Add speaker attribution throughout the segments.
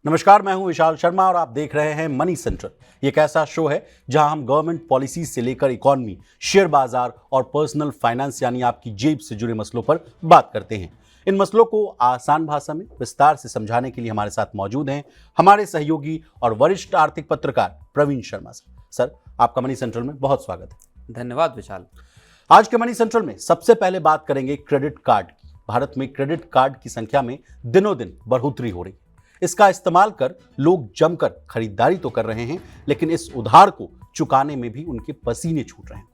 Speaker 1: नमस्कार, मैं हूं विशाल शर्मा और आप देख रहे हैं मनी सेंट्रल। ये एक ऐसा शो है जहां हम गवर्नमेंट पॉलिसी से लेकर इकोनॉमी, शेयर बाजार और पर्सनल फाइनेंस यानी आपकी जेब से जुड़े मसलों पर बात करते हैं। इन मसलों को आसान भाषा में विस्तार से समझाने के लिए हमारे साथ मौजूद हैं हमारे सहयोगी और वरिष्ठ आर्थिक पत्रकार प्रवीण शर्मा सर, आपका मनी सेंट्रल में बहुत स्वागत है।
Speaker 2: धन्यवाद विशाल।
Speaker 1: आज के मनी सेंट्रल में सबसे पहले बात करेंगे क्रेडिट कार्ड की। भारत में क्रेडिट कार्ड की संख्या में दिनों दिन बढ़ोतरी हो रही है। इसका इस्तेमाल कर लोग जमकर खरीदारी तो कर रहे हैं, लेकिन इस उधार को चुकाने में भी उनके पसीने छूट रहे हैं।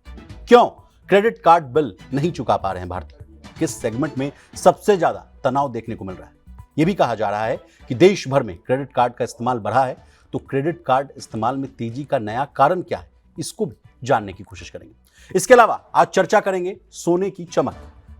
Speaker 1: क्यों क्रेडिट कार्ड बिल नहीं चुका पा रहे हैं भारतीय? किस सेगमेंट में सबसे ज्यादा तनाव देखने को मिल रहा है? यह भी कहा जा रहा है कि देश भर में क्रेडिट कार्ड का इस्तेमाल बढ़ा है, तो क्रेडिट कार्ड इस्तेमाल में तेजी का नया कारण क्या है, इसको जानने की कोशिश करेंगे। इसके अलावा आज चर्चा करेंगे सोने की चमक।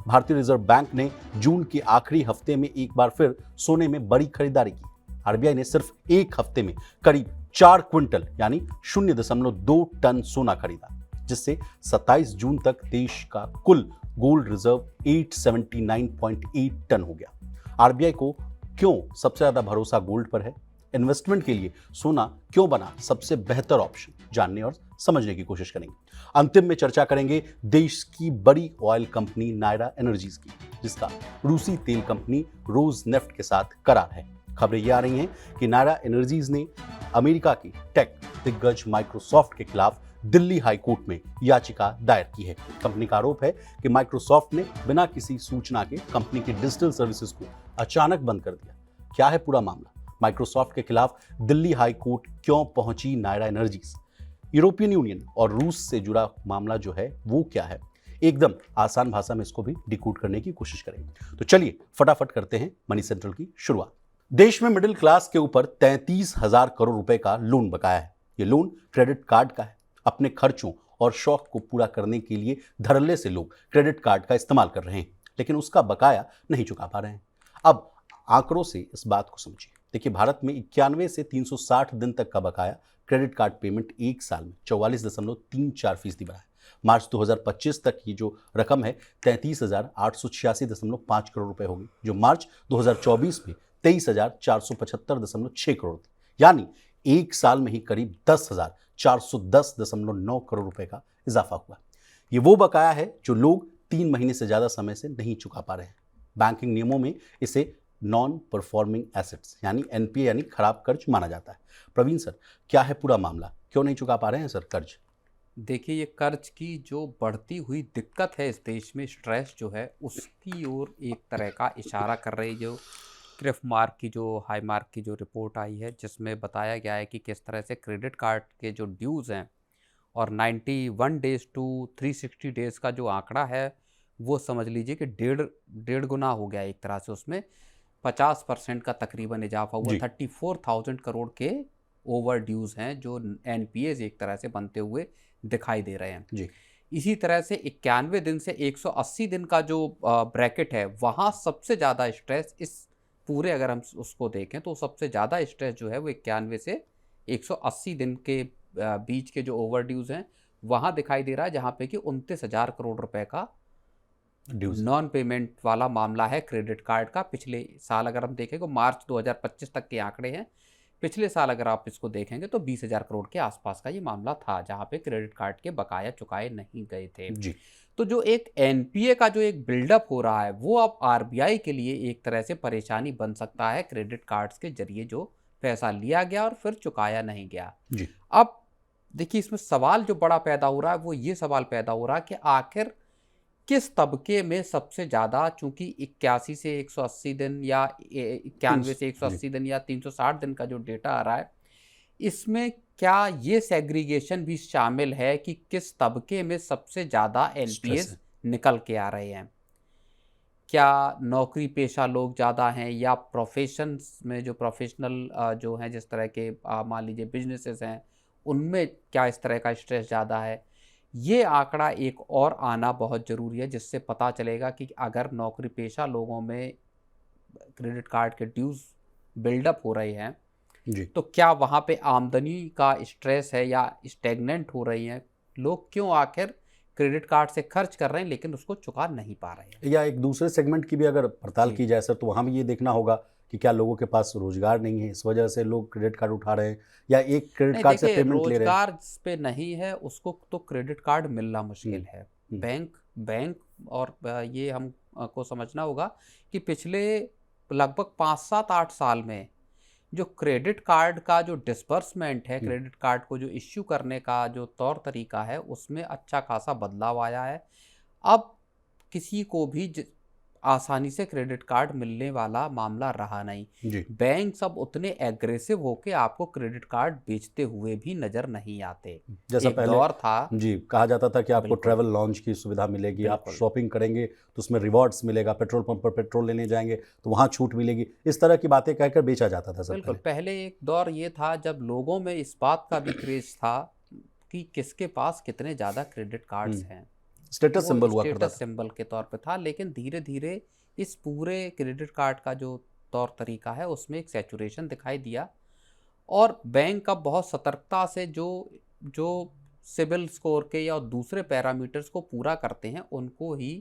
Speaker 1: भारतीय रिजर्व बैंक ने जून के आखिरी हफ्ते में एक बार फिर सोने में बड़ी खरीदारी की। आरबीआई ने सिर्फ एक हफ्ते में करीब 4 क्विंटल यानी 0.2 टन सोना खरीदा, जिससे 27 जून तक देश का कुल गोल्ड रिजर्व 879.8 टन हो गया। आरबीआई को क्यों सबसे ज्यादा भरोसा गोल्ड पर है? इन्वेस्टमेंट के लिए सोना क्यों बना सबसे बेहतर ऑप्शन, जानने और समझने की कोशिश करेंगे। अंतिम में चर्चा करेंगे देश की बड़ी ऑयल कंपनी नायरा एनर्जीज की, जिसका रूसी तेल कंपनी रोजनेफ्ट के साथ करार है। खबरें ये आ रही हैं कि नायरा एनर्जीज ने अमेरिका की टेक दिग्गज माइक्रोसॉफ्ट के खिलाफ दिल्ली हाई कोर्ट में याचिका दायर की है। कंपनी का आरोप है कि माइक्रोसॉफ्ट ने बिना किसी सूचना के कंपनी की डिजिटल सर्विसेज को अचानक बंद कर दिया। क्या है पूरा मामला? माइक्रोसॉफ्ट के खिलाफ दिल्ली हाई कोर्ट क्यों पहुंची नायरा एनर्जीज? यूरोपियन यूनियन और रूस से जुड़ा मामला जो है वो क्या है? एकदम आसान भाषा में इसको भी डिकोड करने की कोशिश करेंगे। तो चलिए फटाफट करते हैं मनी सेंट्रल की शुरुआत। देश में मिडिल क्लास के ऊपर 33,000 करोड़ रुपए का लोन बकाया है। ये लोन क्रेडिट कार्ड का है। अपने खर्चों और शौक को पूरा करने के लिए धड़ल्ले से लोग क्रेडिट कार्ड का इस्तेमाल कर रहे हैं, लेकिन उसका बकाया नहीं चुका पा रहे हैं। अब आंकड़ों से इस बात को समझिए। देखिए, भारत में 91 से 360 दिन तक का बकाया क्रेडिट कार्ड पेमेंट एक साल में 44.34% बढ़ा है। मार्च 2025 तक की जो रकम है 33,886.5 करोड़ रुपए होगी, जो मार्च 2024 में 23,475.6 करोड़ थी। यानी एक साल में ही करीब 10,410.9 करोड़ रुपए का इजाफा हुआ। ये वो बकाया है जो लोग 3 महीने से ज्यादा समय से नहीं चुका पा रहे हैं। बैंकिंग नियमों में इसे नॉन परफॉर्मिंग एसेट्स यानी एनपीए यानी खराब कर्ज माना जाता है। प्रवीण सर, क्या है पूरा मामला? क्यों नहीं चुका पा रहे हैं सर कर्ज?
Speaker 2: देखिए, ये कर्ज की जो बढ़ती हुई दिक्कत है इस देश में, स्ट्रेस जो है, उसकी ओर एक तरह का इशारा कर रही जो क्रिफ मार्क की जो हाई मार्क की जो रिपोर्ट आई है, जिसमें बताया गया है कि किस तरह से क्रेडिट कार्ड के जो ड्यूज़ हैं और 91 डेज टू 360 डेज़ का जो आंकड़ा है, वो समझ लीजिए कि डेढ़ गुना हो गया। एक तरह से उसमें 50% का तकरीबन इजाफा हुआ। 34,000 करोड़ के ओवर ड्यूज़ हैं जो एनपीएज एक तरह से बनते हुए दिखाई दे रहे हैं
Speaker 1: जी।
Speaker 2: इसी तरह से 91 दिन से 180 दिन का जो ब्रैकेट है, वहाँ सबसे ज़्यादा स्ट्रेस इस पूरे, अगर हम उसको देखें तो सबसे ज़्यादा स्ट्रेस जो है वो 91 से 180 दिन के बीच के जो ओवर ड्यूज़ हैं वहाँ दिखाई दे रहा है, जहाँ पे कि 29,000 करोड़ रुपए का ड्यूज़ नॉन पेमेंट वाला मामला है क्रेडिट कार्ड का। पिछले साल अगर हम देखें तो मार्च 2025 तक के आंकड़े हैं। पिछले साल अगर आप इसको देखेंगे तो 20,000 करोड़ के आसपास का ये मामला था, जहाँ पे क्रेडिट कार्ड के बकाया चुकाए नहीं गए थे
Speaker 1: जी।
Speaker 2: तो जो एक एनपीए का जो एक बिल्डअप हो रहा है, वो अब आरबीआई के लिए एक तरह से परेशानी बन सकता है। क्रेडिट कार्ड्स के जरिए जो पैसा लिया गया और फिर चुकाया नहीं गया
Speaker 1: जी।
Speaker 2: अब देखिए, इसमें सवाल जो बड़ा पैदा हो रहा है वो ये सवाल पैदा हो रहा है कि आखिर किस तबके में सबसे ज़्यादा, चूंकि 81 से 180 दिन या 91 से 180 दिन या 360 दिन का जो डेटा आ रहा है, इसमें क्या ये सेग्रीगेशन भी शामिल है कि किस तबके में सबसे ज़्यादा एनपीएस निकल के आ रहे हैं? क्या नौकरी पेशा लोग ज़्यादा हैं, या प्रोफेशंस में जो प्रोफेशनल जो हैं, जिस तरह के मान लीजिए बिजनेसेस हैं, उनमें क्या इस तरह का स्ट्रेस ज़्यादा है? ये आंकड़ा एक और आना बहुत ज़रूरी है, जिससे पता चलेगा कि अगर नौकरी पेशा लोगों में क्रेडिट कार्ड के ड्यूज़ बिल्डअप हो रहे हैं
Speaker 1: जी।
Speaker 2: तो क्या वहाँ पे आमदनी का स्ट्रेस है या स्टेगनेंट हो रही हैं? लोग क्यों आखिर क्रेडिट कार्ड से खर्च कर रहे हैं लेकिन उसको चुका नहीं पा रहे हैं?
Speaker 1: या एक दूसरे सेगमेंट की भी अगर पड़ताल की जाए सर, तो वहाँ भी ये देखना होगा कि क्या लोगों के पास रोजगार नहीं है, इस वजह से लोग क्रेडिट कार्ड उठा रहे हैं, या एक क्रेडिट
Speaker 2: नहीं
Speaker 1: कार्ड से
Speaker 2: देखिए,
Speaker 1: पेमेंट ले रहे हैं?
Speaker 2: रोजगार जिस पे नहीं है उसको तो क्रेडिट कार्ड मिलना मुश्किल है।
Speaker 1: हम्म,
Speaker 2: बैंक बैंक और ये हम को समझना होगा कि पिछले लगभग 5 7 8 साल में जो क्रेडिट कार्ड का जो डिस्बर्समेंट है, क्रेडिट कार्ड को जो इश्यू करने का जो तौर तरीका है, उसमें अच्छा खासा बदलाव आया है। अब किसी को भी आसानी से क्रेडिट कार्ड मिलने वाला मामला रहा नहीं।
Speaker 1: जी।
Speaker 2: बैंक सब उतने एग्रेसिव होके आपको क्रेडिट कार्ड बेचते हुए भी नजर नहीं आते।
Speaker 1: जैसा
Speaker 2: एक
Speaker 1: पहले
Speaker 2: दौर था,
Speaker 1: जी कहा जाता था कि आपको
Speaker 2: बिल्कुल
Speaker 1: ट्रैवल लॉन्च की सुविधा मिलेगी, आप
Speaker 2: बिल्कुल
Speaker 1: शॉपिंग करेंगे तो उसमें रिवॉर्ड्स मिलेगा, पेट्रोल पंप पर पेट्रोल लेने जाएंगे तो वहाँ छूट मिलेगी, इस तरह की बातें कहकर बेचा जाता था सब
Speaker 2: बिल्कुल।
Speaker 1: पहले।
Speaker 2: पहले एक दौर ये था जब लोगों में इस बात का भी क्रेज था कि किसके पास कितने ज़्यादा क्रेडिट कार्ड्स हैं।
Speaker 1: स्टेटस
Speaker 2: वो
Speaker 1: सिंबल हुआ करता
Speaker 2: स्टेटस
Speaker 1: था।
Speaker 2: सिंबल के तौर पे था, लेकिन धीरे धीरे इस पूरे क्रेडिट कार्ड का जो तौर तरीका है उसमें एक सैचुरेशन दिखाई दिया, और बैंक अब बहुत सतर्कता से जो जो सिबिल स्कोर के या दूसरे पैरामीटर्स को पूरा करते हैं उनको ही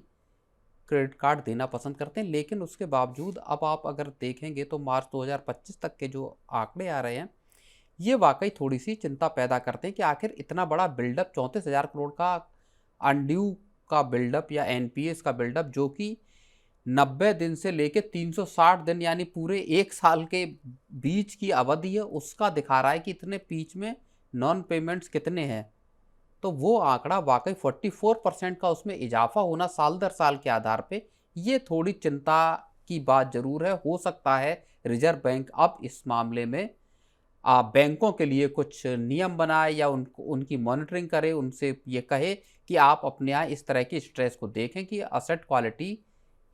Speaker 2: क्रेडिट कार्ड देना पसंद करते हैं। लेकिन उसके बावजूद अब आप अगर देखेंगे तो मार्च 2025 तक के जो आंकड़े आ रहे हैं, ये वाकई थोड़ी सी चिंता पैदा करते हैं कि आखिर इतना बड़ा बिल्डअप, 34,000 करोड़ का अनड्यू का बिल्डअप या एनपीएस का बिल्डअप, जो कि 90 दिन से लेके 360 दिन यानी पूरे एक साल के बीच की अवधि है, उसका दिखा रहा है कि इतने बीच में नॉन पेमेंट्स कितने हैं। तो वो आंकड़ा वाकई 44% का उसमें इजाफा होना साल दर साल के आधार पे, ये थोड़ी चिंता की बात जरूर है। हो सकता है रिजर्व बैंक अब इस मामले में बैंकों के लिए कुछ नियम बनाए या उनकी मॉनिटरिंग करे, उनसे ये कहे कि आप अपने यहाँ इस तरह की स्ट्रेस को देखें कि असेट क्वालिटी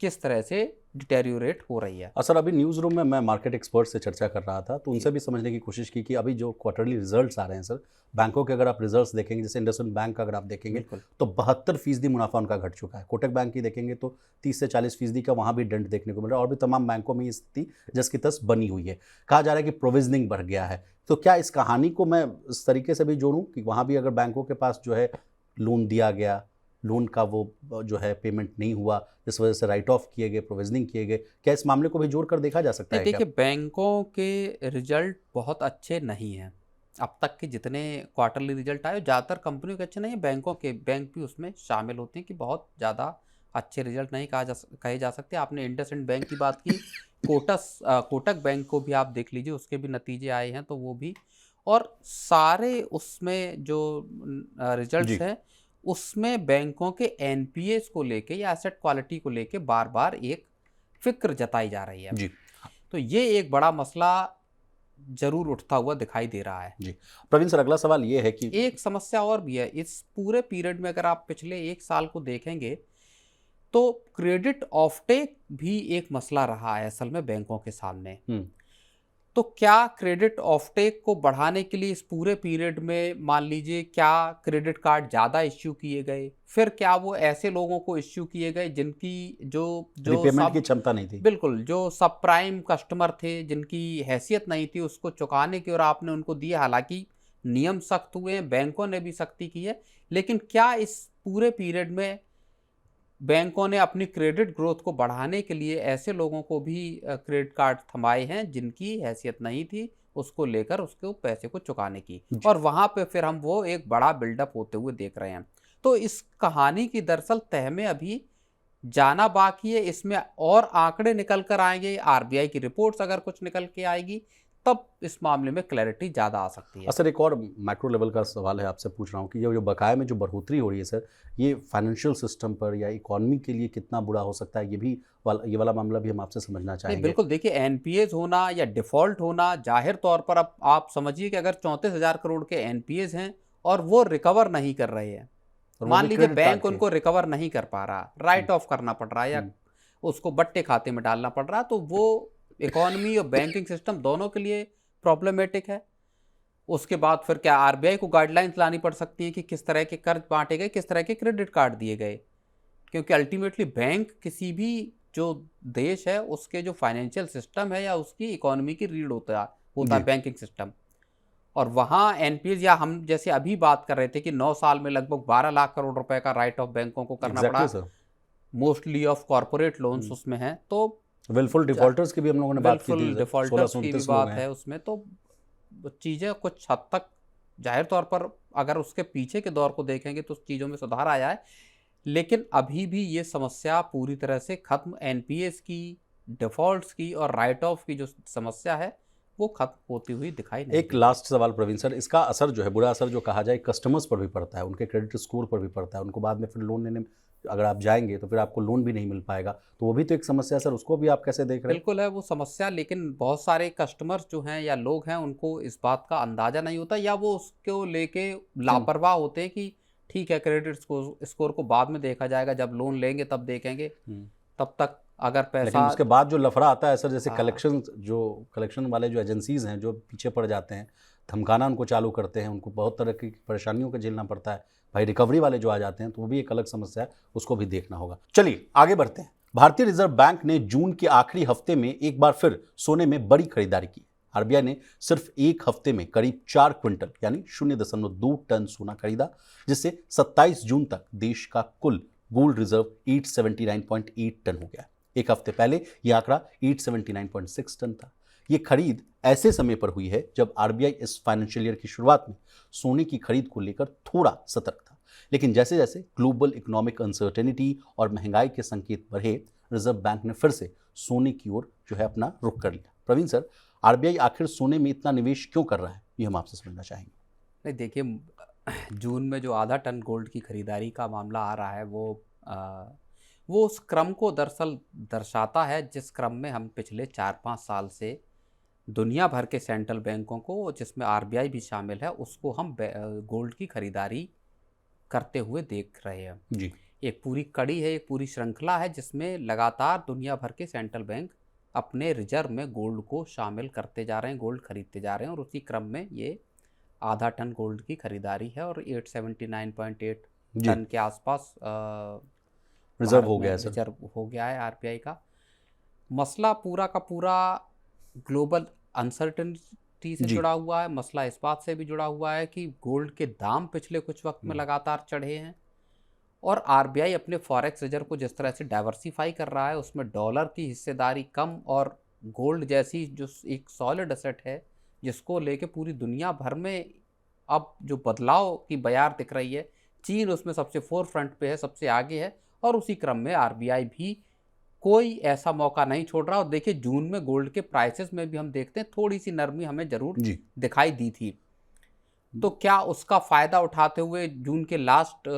Speaker 2: किस तरह से डिटेरियोरेट हो रही है।
Speaker 1: सर अभी न्यूज़ रूम में मैं मार्केट एक्सपर्ट से चर्चा कर रहा था, तो उनसे भी समझने की कोशिश की कि अभी जो क्वार्टरली रिजल्ट्स आ रहे हैं सर, बैंकों के अगर आप रिजल्ट्स देखेंगे, जैसे इंडसइंड बैंक का अगर आप देखेंगे तो 72% मुनाफा उनका घट चुका है। कोटक बैंक की देखेंगे तो 30 से 40% का वहाँ भी डेंट देखने को मिल रहा है, और भी तमाम बैंकों में ये स्थिति जस की तस बनी हुई है। कहा जा रहा है कि प्रोविजनिंग बढ़ गया है। तो क्या इस कहानी को मैं इस तरीके से भी जोड़ूँ कि वहाँ भी अगर बैंकों के पास जो है लोन दिया गया, लोन का वो जो है पेमेंट नहीं हुआ, जिस वजह से राइट ऑफ किए गए, प्रोविजनिंग किए गए, क्या इस मामले को भी जोड़कर देखा जा सकता है?
Speaker 2: देखिए, बैंकों के रिजल्ट बहुत अच्छे नहीं हैं। अब तक के जितने क्वार्टरली रिजल्ट आए, ज़्यादातर कंपनियों के अच्छे नहीं हैं, बैंक भी उसमें शामिल होते हैं कि बहुत ज़्यादा अच्छे रिजल्ट नहीं कहे जा सकते। आपने इंडसइंड बैंक की बात की, कोटक बैंक को भी आप देख लीजिए, उसके भी नतीजे आए हैं तो वो भी, और सारे उसमें जो रिजल्ट्स हैं उसमें बैंकों के एनपीएस को लेके या एसेट क्वालिटी को लेके बार बार एक फिक्र जताई जा रही है
Speaker 1: जी।
Speaker 2: तो ये एक बड़ा मसला जरूर उठता हुआ दिखाई दे रहा है।
Speaker 1: जी प्रवीण सर, अगला सवाल ये है कि
Speaker 2: एक समस्या और भी है इस पूरे पीरियड में। अगर आप पिछले एक साल को देखेंगे तो क्रेडिट ऑफटेक भी एक मसला रहा है असल में बैंकों के सामने। तो क्या क्रेडिट ऑफटेक को बढ़ाने के लिए इस पूरे पीरियड में मान लीजिए क्या क्रेडिट कार्ड ज़्यादा इश्यू किए गए, फिर क्या वो ऐसे लोगों को इश्यू किए गए जिनकी जो
Speaker 1: रिपेमेंट की क्षमता नहीं थी?
Speaker 2: बिल्कुल, जो सब प्राइम कस्टमर थे, जिनकी हैसियत नहीं थी उसको चुकाने की, और आपने उनको दिए। हालांकि नियम सख्त हुए हैं, बैंकों ने भी सख्ती की है, लेकिन क्या इस पूरे पीरियड में बैंकों ने अपनी क्रेडिट ग्रोथ को बढ़ाने के लिए ऐसे लोगों को भी क्रेडिट कार्ड थमाए हैं जिनकी हैसियत नहीं थी उसको लेकर उसके पैसे को चुकाने की, और वहां पे फिर हम वो एक बड़ा बिल्डअप होते हुए देख रहे हैं। तो इस कहानी की दरअसल तह में अभी जाना बाकी है। इसमें और आंकड़े निकल कर आएंगे, आरबीआई की रिपोर्ट्स अगर कुछ निकल के आएगी तब इस मामले में क्लैरिटी ज़्यादा आ सकती है।
Speaker 1: सर एक और मैक्रो लेवल का सवाल है, आपसे पूछ रहा हूँ कि ये जो बकाये में जो बढ़ोतरी हो रही है सर, ये फाइनेंशियल सिस्टम पर या इकोनॉमी के लिए कितना बुरा हो सकता है, ये वाला मामला भी हम आपसे समझना चाहेंगे।
Speaker 2: बिल्कुल, देखिए एनपीएस होना या डिफॉल्ट होना जाहिर तौर पर, अब आप समझिए कि अगर 34,000 करोड़ के एनपीएस हैं और वो रिकवर नहीं कर रहे हैं, मान लीजिए बैंक उनको रिकवर नहीं कर पा रहा, राइट ऑफ करना पड़ रहा है या उसको बट्टे खाते में डालना पड़ रहा, तो वो इकोनॉमी और बैंकिंग सिस्टम दोनों के लिए प्रॉब्लमेटिक है। उसके बाद फिर क्या आरबीआई को गाइडलाइंस लानी पड़ सकती हैं कि किस तरह के कर्ज बांटे गए, किस तरह के क्रेडिट कार्ड दिए गए, क्योंकि अल्टीमेटली बैंक किसी भी जो देश है उसके जो फाइनेंशियल सिस्टम है या उसकी इकोनॉमी की रीढ़ होता है बैंकिंग सिस्टम। और वहाँ एनपीएस, या हम जैसे अभी बात कर रहे थे कि 9 साल में लगभग 12 लाख करोड़ रुपए का राइट ऑफ बैंकों को करना पड़ा, मोस्टली ऑफ कॉर्पोरेट लोन्स उसमें हैं। तो
Speaker 1: विलफुल डिफॉल्टर्स की भी हम लोगों ने बात की थी,
Speaker 2: विलफुल डिफॉल्टर्स की भी
Speaker 1: 1629
Speaker 2: बात
Speaker 1: लोग हैं।
Speaker 2: है उसमें। तो चीज़ें कुछ हद तक जाहिर तौर पर अगर उसके पीछे के दौर को देखेंगे तो चीज़ों में सुधार आया है, लेकिन अभी भी ये समस्या पूरी तरह से खत्म, एनपीएस की, डिफॉल्ट्स की और राइट ऑफ की जो समस्या है वो खत्म होती हुई दिखाई नहीं
Speaker 1: एक
Speaker 2: देती।
Speaker 1: लास्ट सवाल प्रवीण सर, इसका असर जो है, बुरा असर जो कहा जाए, कस्टमर्स पर भी पड़ता है, उनके क्रेडिट स्कोर पर भी पड़ता है, उनको बाद में फिर लोन लेने में अगर आप जाएंगे तो फिर आपको लोन भी नहीं मिल पाएगा, तो वो भी तो एक समस्या है सर, उसको भी आप कैसे देख रहे हैं?
Speaker 2: बिल्कुल है वो समस्या, लेकिन बहुत सारे कस्टमर्स जो हैं या लोग हैं उनको इस बात का अंदाजा नहीं होता, या वो उसको लेके लापरवाह होते हैं कि ठीक है क्रेडिट स्कोर को बाद में देखा जाएगा, जब लोन लेंगे तब देखेंगे, तब तक अगर
Speaker 1: लेकिन
Speaker 2: पैसा।
Speaker 1: उसके बाद जो लफड़ा आता है सर, जैसे
Speaker 2: हाँ,
Speaker 1: कलेक्शन वाले जो एजेंसीज हैं जो पीछे पड़ जाते हैं, धमकाना उनको चालू करते हैं, उनको बहुत तरह की परेशानियों का झेलना पड़ता है, भाई रिकवरी वाले जो आ जाते हैं, तो वो भी एक अलग समस्या है, उसको भी देखना होगा। चलिए आगे बढ़ते हैं। भारतीय रिजर्व बैंक ने जून के आखिरी हफ्ते में एक बार फिर सोने में बड़ी खरीदारी की। आरबीआई ने सिर्फ एक हफ्ते में करीब 4 क्विंटल यानी 0.2 टन सोना खरीदा, जिससे 27 जून तक देश का कुल गोल्ड रिजर्व 879.8 टन हो गया। एक हफ्ते पहले यह आंकड़ा 879.6 टन था। यह खरीद ऐसे समय पर हुई है जब आरबीआई इस फाइनेंशियल ईयर की शुरुआत में सोने की खरीद को लेकर थोड़ा सतर्क था, लेकिन जैसे जैसे ग्लोबल इकोनॉमिक अनसर्टेनिटी और महंगाई के संकेत बढ़े, रिजर्व बैंक ने फिर से सोने की ओर जो है अपना रुख कर लिया। प्रवीण सर, आरबीआई आखिर सोने में इतना निवेश क्यों कर रहा है, ये हम आपसे समझना चाहेंगे।
Speaker 2: नहीं देखिए, जून में जो आधा टन गोल्ड की खरीदारी का मामला आ रहा है वो उस क्रम को दरअसल दर्शाता है जिस क्रम में हम पिछले 4-5 साल से दुनिया भर के सेंट्रल बैंकों को, जिसमें आरबीआई भी शामिल है, उसको हम गोल्ड की खरीदारी करते हुए देख रहे हैं।
Speaker 1: जी,
Speaker 2: एक पूरी कड़ी है, एक पूरी श्रृंखला है जिसमें लगातार दुनिया भर के सेंट्रल बैंक अपने रिजर्व में गोल्ड को शामिल करते जा रहे हैं, गोल्ड खरीदते जा रहे हैं, और उसी क्रम में ये आधा टन गोल्ड की खरीदारी है और 879.8
Speaker 1: जी,
Speaker 2: टन के आसपास
Speaker 1: रिजर्व
Speaker 2: भारत
Speaker 1: हो
Speaker 2: में
Speaker 1: गया है सर।
Speaker 2: रिजर्व हो गया है आरबीआई का। मसला पूरा का पूरा ग्लोबल अनसर्टेनिटी से
Speaker 1: जी,
Speaker 2: जुड़ा हुआ है। मसला इस बात से भी जुड़ा हुआ है कि गोल्ड के दाम पिछले कुछ वक्त में लगातार चढ़े हैं, और आरबीआई अपने फॉरेक्स रिजर्व को जिस तरह से डाइवर्सिफाई कर रहा है, उसमें डॉलर की हिस्सेदारी कम, और गोल्ड जैसी जो एक सॉलिड एसेट है जिसको लेके पूरी दुनिया भर में अब जो बदलाव की बयार दिख रही है, चीन उसमें सबसे फोर फ्रंट पे है, सबसे आगे है, और उसी क्रम में आरबीआई भी कोई ऐसा मौका नहीं छोड़ रहा। और देखिए, जून में गोल्ड के प्राइसेस में भी हम देखते हैं थोड़ी सी नरमी हमें जरूर
Speaker 1: जी,
Speaker 2: दिखाई दी थी। तो क्या उसका फ़ायदा उठाते हुए जून के लास्ट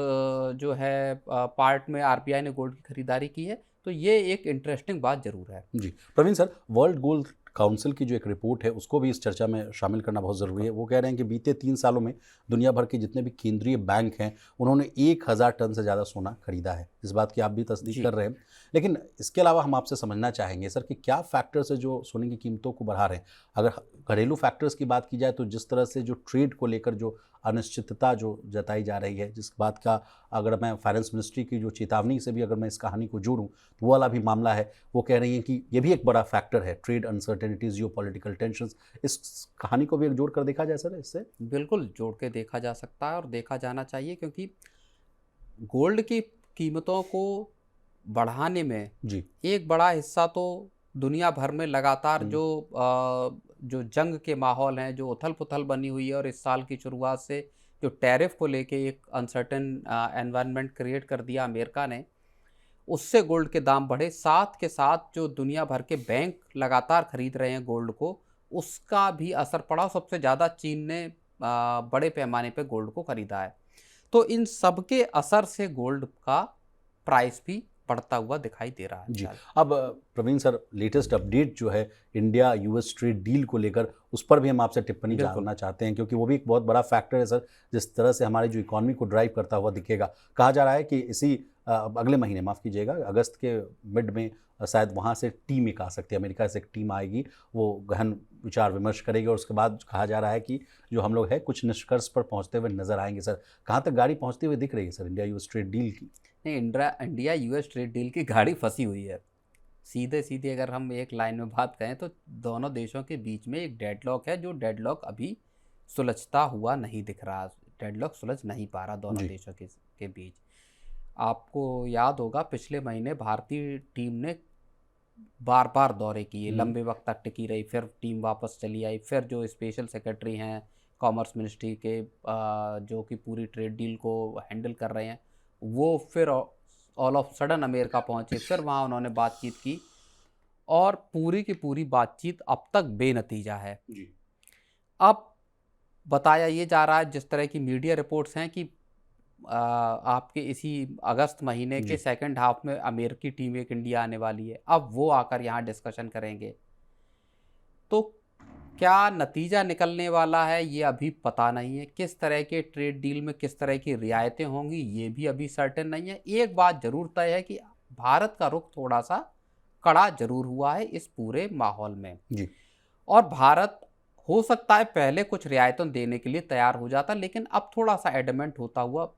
Speaker 2: जो है पार्ट में आरबीआई ने गोल्ड की खरीदारी की है, तो ये एक इंटरेस्टिंग बात ज़रूर है।
Speaker 1: जी। Praveen sir, world gold council की जो एक रिपोर्ट है उसको भी इस चर्चा में शामिल करना बहुत ज़रूरी है। वो कह रहे हैं कि बीते 3 सालों में दुनिया भर के जितने भी केंद्रीय बैंक हैं, उन्होंने 1000 टन से ज़्यादा सोना खरीदा है। इस बात की आप भी तस्दीक
Speaker 2: जी,
Speaker 1: कर रहे हैं। लेकिन इसके अलावा हम आपसे समझना चाहेंगे सर कि क्या फैक्टर्स है जो सोने की कीमतों को बढ़ा रहे हैं? अगर घरेलू फैक्टर्स की बात की जाए तो जिस तरह से जो ट्रेड को लेकर जो अनिश्चितता जो जताई जा रही है, जिस बात का अगर मैं फाइनेंस मिनिस्ट्री की जो चेतावनी से भी अगर मैं इस कहानी को जोड़ूं, तो वो वाला भी मामला है। वो कह रही हैं कि ये भी एक बड़ा फैक्टर है, ट्रेड अनसर्टेनिटीज, जियो पॉलिटिकल टेंशन। इस कहानी को भी एक जोड़ कर देखा जाए सर इससे?
Speaker 2: बिल्कुल जोड़ के देखा जा सकता है और देखा जाना चाहिए, क्योंकि गोल्ड की कीमतों को बढ़ाने में
Speaker 1: जी,
Speaker 2: एक बड़ा हिस्सा तो दुनिया भर में लगातार जो जंग के माहौल हैं, जो उथल-पुथल बनी हुई है, और इस साल की शुरुआत से जो टैरिफ को लेके एक अनसर्टेन एनवायरनमेंट क्रिएट कर दिया अमेरिका ने, उससे गोल्ड के दाम बढ़े। साथ के साथ जो दुनिया भर के बैंक लगातार खरीद रहे हैं गोल्ड को, उसका भी असर पड़ा। सबसे ज़्यादा चीन ने बड़े पैमाने पे गोल्ड को खरीदा है। तो इन सब के असर से गोल्ड का प्राइस भी बढ़ता हुआ दिखाई दे रहा है
Speaker 1: जी।
Speaker 2: फिलहाल।
Speaker 1: अब प्रवीण सर, लेटेस्ट अपडेट जो है इंडिया यूएस ट्रेड डील को लेकर, उस पर भी हम आपसे टिप्पणी
Speaker 2: बिल्कुल।
Speaker 1: जानना चाहते हैं, क्योंकि वो भी एक बहुत बड़ा फैक्टर है सर, जिस तरह से हमारी जो इकॉनमी को ड्राइव करता हुआ दिखेगा। कहा जा रहा है कि इसी अगले महीने, माफ़ कीजिएगा, अगस्त के मिड में शायद वहाँ से टीम एक आ सकती है, अमेरिका से एक टीम आएगी, वो गहन विचार विमर्श करेगी, और उसके बाद कहा जा रहा है कि जो हम लोग हैं कुछ निष्कर्ष पर पहुँचते हुए नजर आएंगे। सर, कहाँ तक गाड़ी पहुँचती हुई दिख रही है sir India US trade deal की?
Speaker 2: नहीं, इंडिया यूएस ट्रेड डील की गाड़ी फंसी हुई है। सीधे सीधे अगर हम एक लाइन में बात करें तो दोनों देशों के बीच में एक डेडलॉक है, जो डेडलॉक अभी सुलझता हुआ नहीं दिख रहा। डेडलॉक सुलझ नहीं पा रहा दोनों
Speaker 1: जी,
Speaker 2: देशों के बीच। आपको याद होगा पिछले महीने भारतीय टीम ने बार बार दौरे किए,
Speaker 1: हम्म।
Speaker 2: लंबे वक्त तक टिकी रही, फिर टीम वापस चली आई, फिर जो स्पेशल सेक्रेटरी हैं कॉमर्स मिनिस्ट्री के जो कि पूरी ट्रेड डील को हैंडल कर रहे हैं, वो फिर ऑल ऑफ सडन अमेरिका पहुंचे, फिर वहाँ उन्होंने बातचीत की और पूरी की पूरी बातचीत अब तक बेनतीजा है।
Speaker 1: जी।
Speaker 2: अब बताया ये जा रहा है, जिस तरह की मीडिया रिपोर्ट्स हैं, कि आपके इसी अगस्त महीने
Speaker 1: जी।
Speaker 2: के सेकंड हाफ में अमेरिकी टीम एक इंडिया आने वाली है, अब वो आकर यहाँ डिस्कशन करेंगे। तो क्या नतीजा निकलने वाला है ये अभी पता नहीं है। किस तरह के ट्रेड डील में किस तरह की रियायतें होंगी ये भी अभी सर्टेन नहीं है। एक बात जरूर तय है कि भारत का रुख थोड़ा सा कड़ा जरूर हुआ है इस पूरे माहौल में,
Speaker 1: जी।
Speaker 2: और भारत हो सकता है पहले कुछ रियायतें देने के लिए तैयार हो जाता, लेकिन अब थोड़ा सा एडमेंट होता हुआ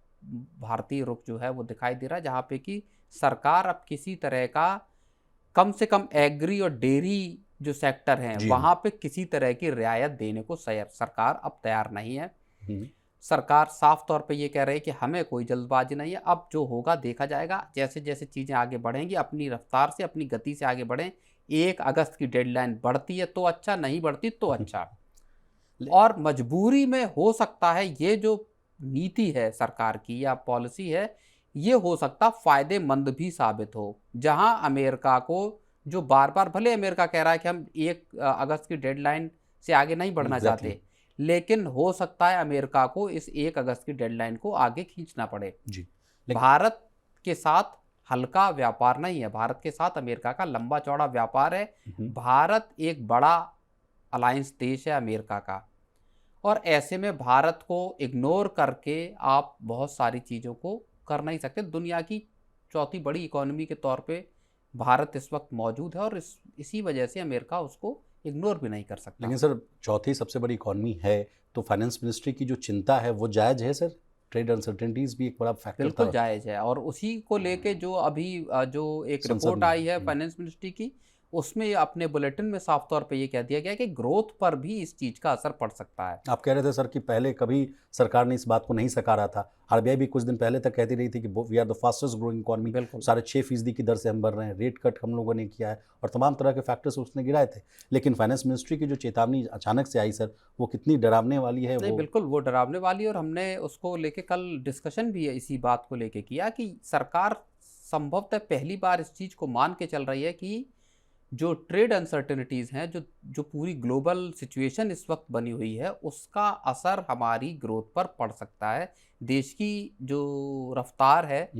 Speaker 2: भारतीय रुख जो है वो दिखाई दे रहा है, जहाँ पे कि सरकार अब किसी तरह का, कम से कम एग्री और डेयरी जो सेक्टर हैं
Speaker 1: जी हाँ।
Speaker 2: वहाँ पे किसी तरह की रियायत देने को सरकार अब तैयार नहीं है।
Speaker 1: हम्म।
Speaker 2: सरकार साफ तौर पे ये कह रही है कि हमें कोई जल्दबाजी नहीं है, अब जो होगा देखा जाएगा, जैसे जैसे चीज़ें आगे बढ़ेंगी अपनी रफ्तार से, अपनी गति से आगे बढ़ें। 1 अगस्त की डेडलाइन बढ़ती है तो अच्छा, नहीं बढ़ती तो अच्छा। और मजबूरी में हो सकता है ये जो नीति है सरकार की या पॉलिसी है, ये हो सकता फायदेमंद भी साबित हो, जहां अमेरिका को, जो बार बार, भले अमेरिका कह रहा है कि हम 1 अगस्त की डेडलाइन से आगे नहीं बढ़ना चाहते, लेकिन हो सकता है अमेरिका को इस 1 अगस्त की डेडलाइन को आगे खींचना पड़े।
Speaker 1: जी।
Speaker 2: भारत के साथ हल्का व्यापार नहीं है, भारत के साथ अमेरिका का लंबा चौड़ा व्यापार है। भारत एक बड़ा अलायंस देश है अमेरिका का, और ऐसे में भारत को इग्नोर करके आप बहुत सारी चीज़ों को कर नहीं सकते। दुनिया की चौथी बड़ी इकोनॉमी के तौर पे भारत इस वक्त मौजूद है, और इसी वजह से अमेरिका उसको इग्नोर भी नहीं कर सकता।
Speaker 1: लेकिन सर, चौथी सबसे बड़ी इकॉनमी है तो फाइनेंस मिनिस्ट्री की जो चिंता है वो जायज़ है सर? ट्रेड अनसर्टेनिटीज भी एक बड़ा फैक्टर
Speaker 2: बिल्कुल
Speaker 1: था।
Speaker 2: जायज़ है, और उसी को लेके जो अभी जो एक
Speaker 1: संसद
Speaker 2: रिपोर्ट
Speaker 1: में।
Speaker 2: आई है फाइनेंस मिनिस्ट्री की, उसमें अपने बुलेटिन में साफ तौर पे ये कह दिया गया कि ग्रोथ पर भी इस चीज़ का असर पड़ सकता है।
Speaker 1: आप कह रहे थे सर कि पहले कभी सरकार ने इस बात को नहीं सकारा था। आरबीआई भी कुछ दिन पहले तक कहती रही थी कि we are the fastest growing economy,
Speaker 2: बिल्कुल।
Speaker 1: 6.5% की दर से हम बढ़ रहे हैं, रेट कट हम लोगों ने किया है और तमाम तरह के फैक्टर्स उसने गिराए थे। लेकिन फाइनेंस मिनिस्ट्री की जो चेतावनी अचानक से आई सर, वो कितनी डरावने वाली है।
Speaker 2: नहीं,
Speaker 1: वो
Speaker 2: बिल्कुल वो डरावने वाली, और हमने उसको लेके कल डिस्कशन भी इसी बात को लेके किया कि सरकार संभवतः पहली बार इस चीज़ को मान के चल रही है कि जो ट्रेड अनसर्टेनिटीज़ हैं, जो पूरी ग्लोबल सिचुएशन इस वक्त बनी हुई है, उसका असर हमारी ग्रोथ पर पड़ सकता है। देश की जो रफ्तार है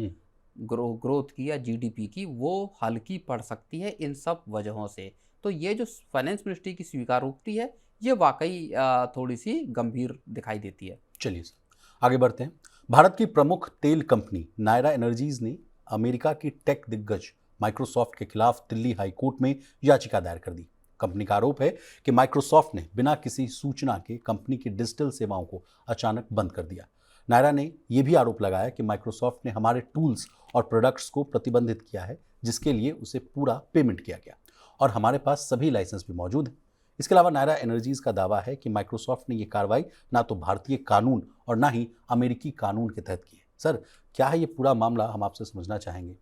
Speaker 2: ग्रोथ की या जीडीपी की, वो हल्की पड़ सकती है इन सब वजहों से। तो ये जो फाइनेंस मिनिस्ट्री की स्वीकारोक्ति है, ये वाकई थोड़ी सी गंभीर दिखाई देती है।
Speaker 1: चलिए सर, आगे बढ़ते हैं। भारत की प्रमुख तेल कंपनी नायरा एनर्जीज ने अमेरिका की टेक दिग्गज माइक्रोसॉफ्ट के खिलाफ दिल्ली हाई कोर्ट में याचिका दायर कर दी। कंपनी का आरोप है कि माइक्रोसॉफ्ट ने बिना किसी सूचना के कंपनी की डिजिटल सेवाओं को अचानक बंद कर दिया। नायरा ने यह भी आरोप लगाया कि माइक्रोसॉफ्ट ने हमारे टूल्स और प्रोडक्ट्स को प्रतिबंधित किया है, जिसके लिए उसे पूरा पेमेंट किया गया और हमारे पास सभी लाइसेंस भी मौजूद हैं। इसके अलावा नायरा एनर्जीज का दावा है कि माइक्रोसॉफ्ट ने यह कार्रवाई ना तो भारतीय कानून और ना ही अमेरिकी कानून के तहत की है। सर, क्या है ये पूरा मामला, हम आपसे समझना चाहेंगे।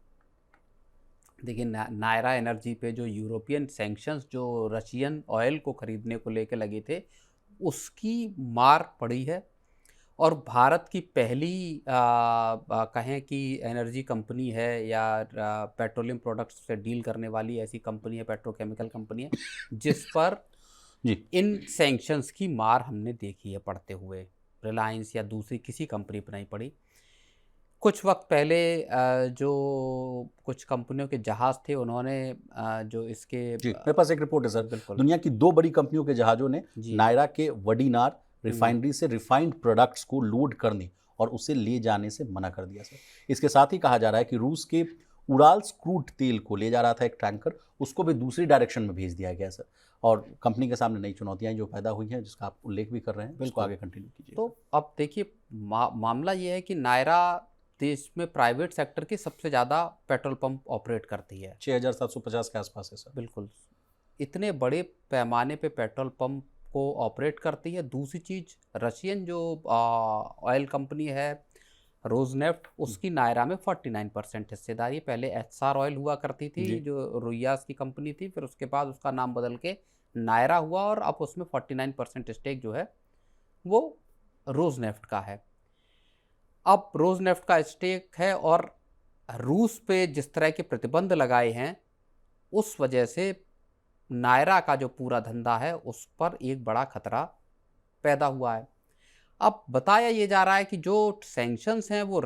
Speaker 2: देखिए, नायरा एनर्जी पे जो यूरोपियन सैंक्शंस जो रशियन ऑयल को खरीदने को लेकर लगे थे, उसकी मार पड़ी है, और भारत की पहली कहें कि एनर्जी कंपनी है या पेट्रोलियम प्रोडक्ट्स से डील करने वाली ऐसी कंपनी है, पेट्रोकेमिकल कंपनी है, जिस पर
Speaker 1: जी।
Speaker 2: इन सैंक्शंस की मार हमने देखी है पड़ते हुए। रिलायंस या दूसरी किसी कंपनी पर नहीं पड़ी। कुछ वक्त पहले जो कुछ कंपनियों के जहाज़ थे, उन्होंने जो इसके
Speaker 1: जी, मेरे पास एक रिपोर्ट है सर।
Speaker 2: बिल्कुल।
Speaker 1: दुनिया की 2 बड़ी कंपनियों के जहाज़ों ने नायरा के वडीनार रिफाइनरी से रिफाइंड प्रोडक्ट्स को लोड करने और उसे ले जाने से मना कर दिया सर। इसके साथ ही कहा जा रहा है कि रूस के उराल्स क्रूड तेल को ले जा रहा था एक टैंकर, उसको भी दूसरी डायरेक्शन में भेज दिया गया सर। और कंपनी के सामने नई चुनौतियां जो पैदा हुई हैं, जिसका आप उल्लेख भी कर रहे हैं, उसको आगे कंटिन्यू कीजिए।
Speaker 2: तो अब देखिए, मामला ये है कि नायरा देश में प्राइवेट सेक्टर की सबसे ज़्यादा पेट्रोल पंप ऑपरेट करती है।
Speaker 1: 6750 के आसपास है सर।
Speaker 2: बिल्कुल, इतने बड़े पैमाने पे पेट्रोल पंप को ऑपरेट करती है। दूसरी चीज़, रशियन जो ऑयल कंपनी है, रोजनेफ्ट, उसकी नायरा में 49% हिस्सेदारी है। पहले एचआर ऑयल हुआ करती थी
Speaker 1: जी।
Speaker 2: जो रुइयास की कंपनी थी, फिर उसके बाद उसका नाम बदल के नायरा हुआ और अब उसमें 49% स्टेक जो है वो रोजनेफ्ट का है। अब रोजनेफ्ट का स्टेक है और रूस पे जिस तरह के प्रतिबंध लगाए हैं उस वजह से नायरा का जो पूरा धंधा है उस पर एक बड़ा खतरा पैदा हुआ है। अब बताया ये जा रहा है कि जो सैंक्शंस हैं वो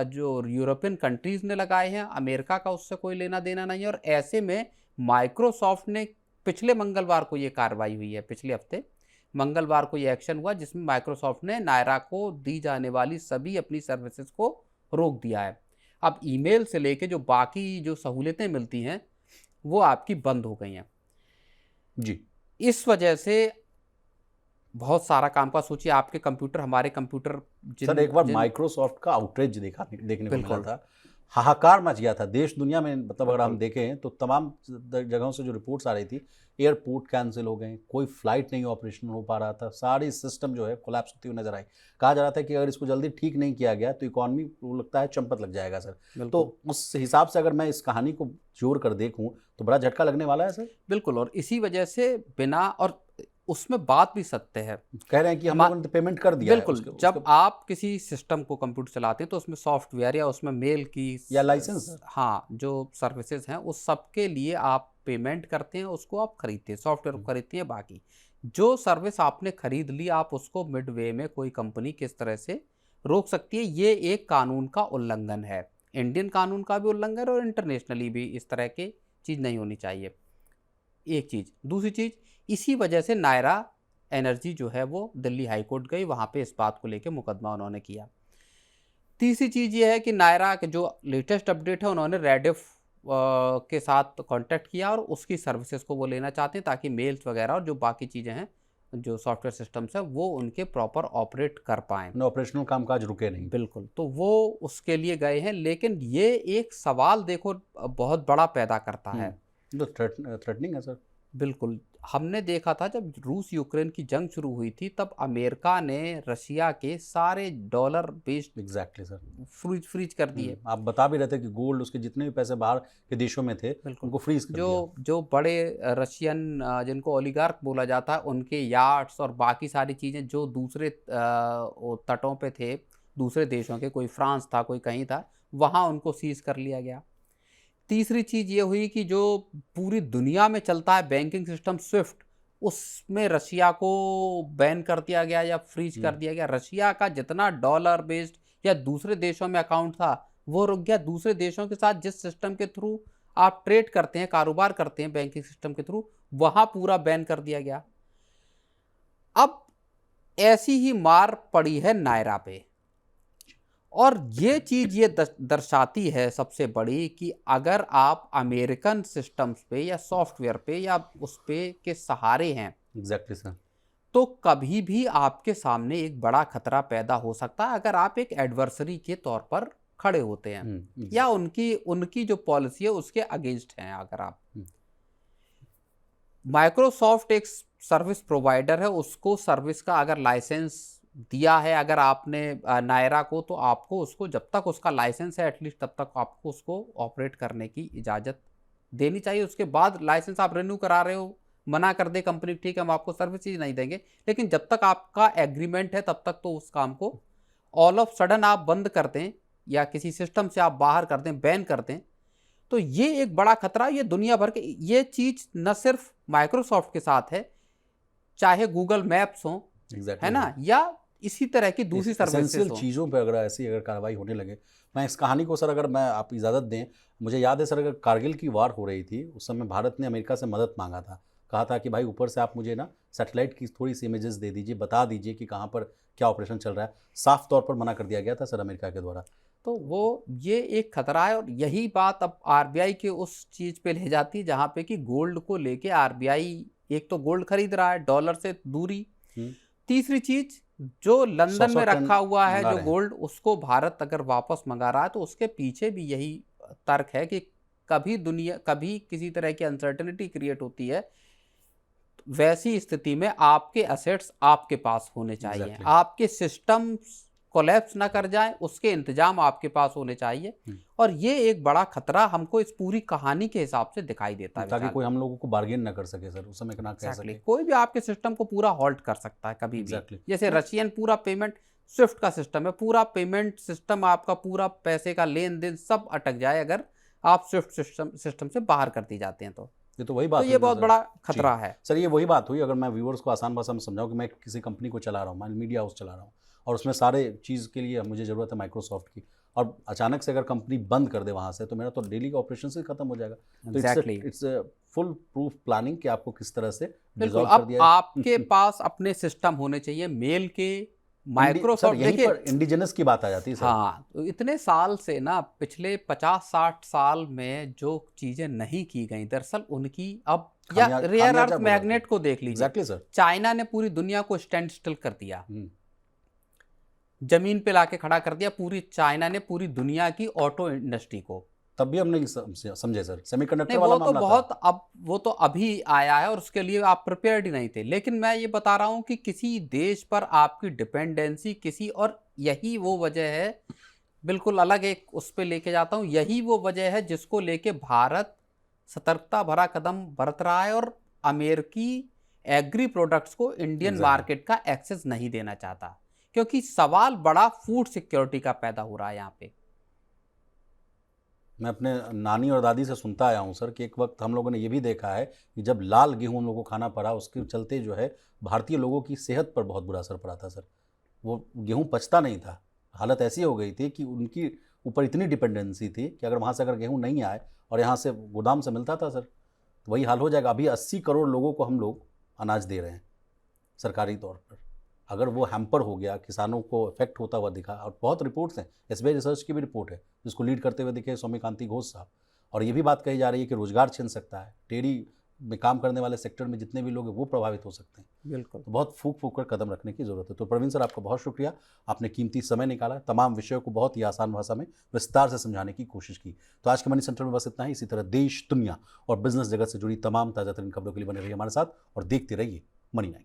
Speaker 2: जो यूरोपियन कंट्रीज ने लगाए हैं, अमेरिका का उससे कोई लेना देना नहीं है। और ऐसे में माइक्रोसॉफ्ट ने पिछले मंगलवार को ये कार्रवाई हुई है, पिछले हफ्ते मंगलवार को ये एक्शन हुआ जिसमें माइक्रोसॉफ्ट ने नायरा को दी जाने वाली सभी अपनी सर्विसेज को रोक दिया है। अब ईमेल से लेके जो बाकी जो सहूलियतें मिलती हैं वो आपकी बंद हो गई हैं
Speaker 1: जी।
Speaker 2: इस वजह से। बहुत सारा काम का सोचिए, आपके कंप्यूटर हमारे कंप्यूटर
Speaker 1: सर एक बार माइक्रोसॉफ्ट का आउटरीच देखने को मिला
Speaker 2: बिल्कुल।
Speaker 1: था, हाहाकार मच गया था देश दुनिया में। मतलब अगर हम
Speaker 2: बिल्कुल।
Speaker 1: देखें तो तमाम जगहों से जो रिपोर्ट्स आ रही थी, एयरपोर्ट कैंसिल हो गए, कोई फ्लाइट नहीं ऑपरेशन हो पा रहा था, सारी सिस्टम जो है कोलैप्स होती हुई नजर आई। कहा जा रहा था कि अगर इसको जल्दी ठीक नहीं किया गया तो इकॉनमी को लगता है चंपत लग जाएगा सर।
Speaker 2: बिल्कुल।
Speaker 1: तो उस हिसाब से अगर मैं इस कहानी को जोड़ कर देखूं तो बड़ा झटका लगने वाला है सर।
Speaker 2: बिल्कुल, और इसी वजह से बिना, और उसमें बात भी सत्य है,
Speaker 1: कह रहे हैं कि हम लोगों ने पेमेंट कर दिया है
Speaker 2: बिल्कुल
Speaker 1: उसके
Speaker 2: जब आप किसी सिस्टम को कंप्यूटर चलाते हैं तो उसमें सॉफ्टवेयर या उसमें मेल की
Speaker 1: या लाइसेंस।
Speaker 2: हाँ जो सर्विसेज हैं उस सब के लिए आप पेमेंट करते हैं, उसको आप खरीदते हैं, सॉफ्टवेयर को खरीदते हैं। बाकी जो सर्विस आपने खरीद ली आप उसको मिडवे में कोई कंपनी किस तरह से रोक सकती है, ये एक कानून का उल्लंघन है। इंडियन कानून का भी उल्लंघन है और इंटरनेशनली भी इस तरह की चीज़ नहीं होनी चाहिए। एक चीज़, दूसरी चीज़, इसी वजह से नायरा एनर्जी जो है वो दिल्ली हाई कोर्ट गई, वहाँ पे इस बात को लेके मुकदमा उन्होंने किया। तीसरी चीज़ ये है कि नायरा के जो लेटेस्ट अपडेट है उन्होंने रेडिफ के साथ कांटेक्ट किया और उसकी सर्विसेज को वो लेना चाहते हैं ताकि मेल्स वगैरह और जो बाकी चीज़ें हैं जो सॉफ्टवेयर सिस्टम्स हैं वो उनके प्रॉपर ऑपरेट कर पाएँ,
Speaker 1: ऑपरेशनल कामकाज रुके नहीं।
Speaker 2: बिल्कुल, तो वो उसके लिए गए हैं। लेकिन ये एक सवाल देखो बहुत बड़ा पैदा करता है।
Speaker 1: तो थ्रेटनिंग है सर।
Speaker 2: बिल्कुल, हमने देखा था जब रूस यूक्रेन की जंग शुरू हुई थी तब अमेरिका ने रशिया के सारे dollar based
Speaker 1: exactly sir
Speaker 2: freeze कर दिए।
Speaker 1: आप बता भी रहे थे कि गोल्ड उसके जितने भी पैसे बाहर के देशों में थे उनको फ्रीज कर दिया।
Speaker 2: जो बड़े रशियन जिनको ओलिगार्क बोला जाता है उनके यार्ड्स और बाकी सारी चीज़ें जो दूसरे तटों पे थे, दूसरे देशों के, कोई फ्रांस था कोई कहीं था, वहाँ उनको सीज कर लिया गया। तीसरी चीज़ ये हुई कि जो पूरी दुनिया में चलता है बैंकिंग सिस्टम स्विफ्ट, उसमें रशिया को बैन कर दिया गया या फ्रीज कर दिया गया। रशिया का जितना डॉलर बेस्ड या दूसरे देशों में अकाउंट था वो रुक गया। दूसरे देशों के साथ जिस सिस्टम के थ्रू आप ट्रेड करते हैं, कारोबार करते हैं बैंकिंग सिस्टम के थ्रू, वहां पूरा बैन कर दिया गया। अब ऐसी ही मार पड़ी है नायरा पे, और ये चीज़ ये दर्शाती है सबसे बड़ी कि अगर आप अमेरिकन सिस्टम्स पे या सॉफ्टवेयर पे या उस पे के सहारे हैं,
Speaker 1: एग्जैक्टली सर,
Speaker 2: तो कभी भी आपके सामने एक बड़ा खतरा पैदा हो सकता है अगर आप एक एडवर्सरी के तौर पर खड़े होते हैं या उनकी जो पॉलिसी है उसके अगेंस्ट हैं। अगर आप माइक्रोसॉफ्ट एक सर्विस प्रोवाइडर है, उसको सर्विस का अगर लाइसेंस दिया है अगर आपने नायरा को, तो आपको उसको जब तक उसका लाइसेंस है एटलीस्ट तब तक आपको उसको ऑपरेट करने की इजाज़त देनी चाहिए। उसके बाद लाइसेंस आप रिन्यू करा रहे हो, मना कर दे कंपनी ठीक है हम आपको सर्विस ही नहीं देंगे, लेकिन जब तक आपका एग्रीमेंट है तब तक तो उस काम को ऑल ऑफ सडन आप बंद कर दें या किसी सिस्टम से आप बाहर कर दें, बैन कर दें, तो ये एक बड़ा खतरा। ये दुनिया भर के, ये चीज़ न सिर्फ माइक्रोसॉफ्ट के साथ है, चाहे गूगल मैप्स हो, है ना, या इसी तरह की दूसरी सर्विसेज
Speaker 1: चीज़ों पे अगर कार्रवाई होने लगे। मैं इस कहानी को सर अगर मैं आप इजाज़त दें, मुझे याद है सर अगर कारगिल की वार हो रही थी उस समय भारत ने अमेरिका से मदद मांगा था, कहा था कि भाई ऊपर से आप मुझे ना सैटेलाइट की थोड़ी सी इमेजेस दे दीजिए, बता दीजिए कि कहाँ पर क्या ऑपरेशन चल रहा है। साफ तौर पर मना कर दिया गया था सर अमेरिका के द्वारा।
Speaker 2: तो वो ये एक खतरा है, और यही बात अब आरबीआई के उस चीज़ पे ले जाती है जहाँ पे कि गोल्ड को लेके आरबीआई एक तो गोल्ड खरीद रहा है, डॉलर से दूरी, तीसरी चीज़ जो लंदन में रखा हुआ है जो गोल्ड, उसको भारत अगर वापस मंगा रहा है तो उसके पीछे भी यही तर्क है कि कभी किसी तरह की अनसर्टेनिटी क्रिएट होती है, वैसी स्थिति में आपके असेट्स आपके पास होने चाहिए, आपके सिस्टम्स कोलैप्स ना कर जाए, उसके इंतजाम आपके पास होने चाहिए। और ये एक बड़ा खतरा हमको इस पूरी कहानी के हिसाब से दिखाई देता है,
Speaker 1: ताकि कोई हम लोगों को बार्गेन ना कर सके सर, उस समय ना कह सके।
Speaker 2: कोई भी आपके सिस्टम को पूरा हॉल्ट कर सकता है कभी भी। जैसे रशियन पूरा पेमेंट स्विफ्ट का सिस्टम है, पूरा पेमेंट सिस्टम आपका, पूरा पैसे का लेन देन सब अटक जाए अगर आप स्विफ्ट सिस्टम से बाहर कर दी जाते हैं तो।
Speaker 1: ये तो वही बात,
Speaker 2: तो ये बहुत बड़ा खतरा है
Speaker 1: सर। ये वही बात हुई, अगर मैं व्यूअर्स को आसान भाषा में समझाऊं कि मैं किसी कंपनी को चला रहा हूँ, मैं मीडिया हाउस चला रहा हूँ, और उसमें सारे चीज़ के लिए मुझे ज़रूरत है माइक्रोसॉफ्ट की, और अचानक से अगर कंपनी बंद कर दे वहाँ से, तो मेरा तो डेली का ऑपरेशन से खत्म हो जाएगा। तो इट्स फुल प्रूफ प्लानिंग कि आपको किस तरह से डिसॉल्व कर दिया।
Speaker 2: आपके पास अपने सिस्टम होने चाहिए मेल के, माइक्रोसॉफ्ट।
Speaker 1: देखिए इंडिजिनस की बात आ जाती है सर।
Speaker 2: हाँ, तो इतने साल से ना, पिछले 50-60 साल में जो चीजें नहीं की गई, दरअसल उनकी अब, या रेयर अर्थ मैग्नेट को देख लीजिए।
Speaker 1: Exactly sir.
Speaker 2: चाइना ने पूरी दुनिया को स्टैंड स्टिल कर दिया, जमीन पे लाके खड़ा कर दिया पूरी चाइना ने पूरी दुनिया की ऑटो इंडस्ट्री को।
Speaker 1: तब भी हम नहीं समझे सर, सेमीकंडक्टर
Speaker 2: वाला
Speaker 1: मामला
Speaker 2: तो बहुत था। अब वो तो अभी आया है और उसके लिए आप प्रिपेयर्ड ही नहीं थे। लेकिन मैं ये बता रहा हूं कि किसी देश पर आपकी डिपेंडेंसी किसी, और यही वो वजह है, बिल्कुल अलग एक उस पर लेके जाता हूं, यही वो वजह है जिसको लेके भारत सतर्कता भरा कदम बरत रहा है और अमेरिकी एग्री प्रोडक्ट्स को इंडियन मार्केट का एक्सेस नहीं देना चाहता, क्योंकि सवाल बड़ा फूड सिक्योरिटी का पैदा हो रहा है यहाँ पे।
Speaker 1: मैं अपने नानी और दादी से सुनता आया हूँ सर कि एक वक्त हम लोगों ने ये भी देखा है कि जब लाल गेहूँ हम लोगों को खाना पड़ा, उसके चलते जो है भारतीय लोगों की सेहत पर बहुत बुरा असर पड़ा था सर। वो गेहूँ पचता नहीं था, हालत ऐसी हो गई थी कि उनकी ऊपर इतनी डिपेंडेंसी थी कि अगर वहाँ से अगर गेहूँ नहीं आए और यहाँ से गोदाम से मिलता था सर, तो वही हाल हो जाएगा। अभी 80 करोड़ लोगों को हम लोग अनाज दे रहे हैं सरकारी तौर पर। अगर वो हैम्पर हो गया, किसानों को इफेक्ट होता हुआ दिखा, और बहुत रिपोर्ट्स हैं, एसबीआई रिसर्च की भी रिपोर्ट है जिसको लीड करते हुए दिखे स्वामी कांति घोष साहब, और ये भी बात कही जा रही है कि रोजगार छिन सकता है, डेयरी में काम करने वाले सेक्टर में जितने भी लोग हैं वो प्रभावित हो सकते हैं।
Speaker 2: बिल्कुल,
Speaker 1: तो बहुत फूक कर कदम रखने की जरूरत है। तो प्रवीण सर, आपका बहुत शुक्रिया, आपने कीमती समय निकाला, तमाम विषयों को बहुत ही आसान भाषा में विस्तार से समझाने की कोशिश की। तो आज के मनी सेंटर में बस इतना ही। इसी तरह देश, दुनिया और बिजनेस जगत से जुड़ी तमाम ताज़ा तरीन खबरों के लिए बने रहिए हमारे साथ और देखते रहिए मनी 9।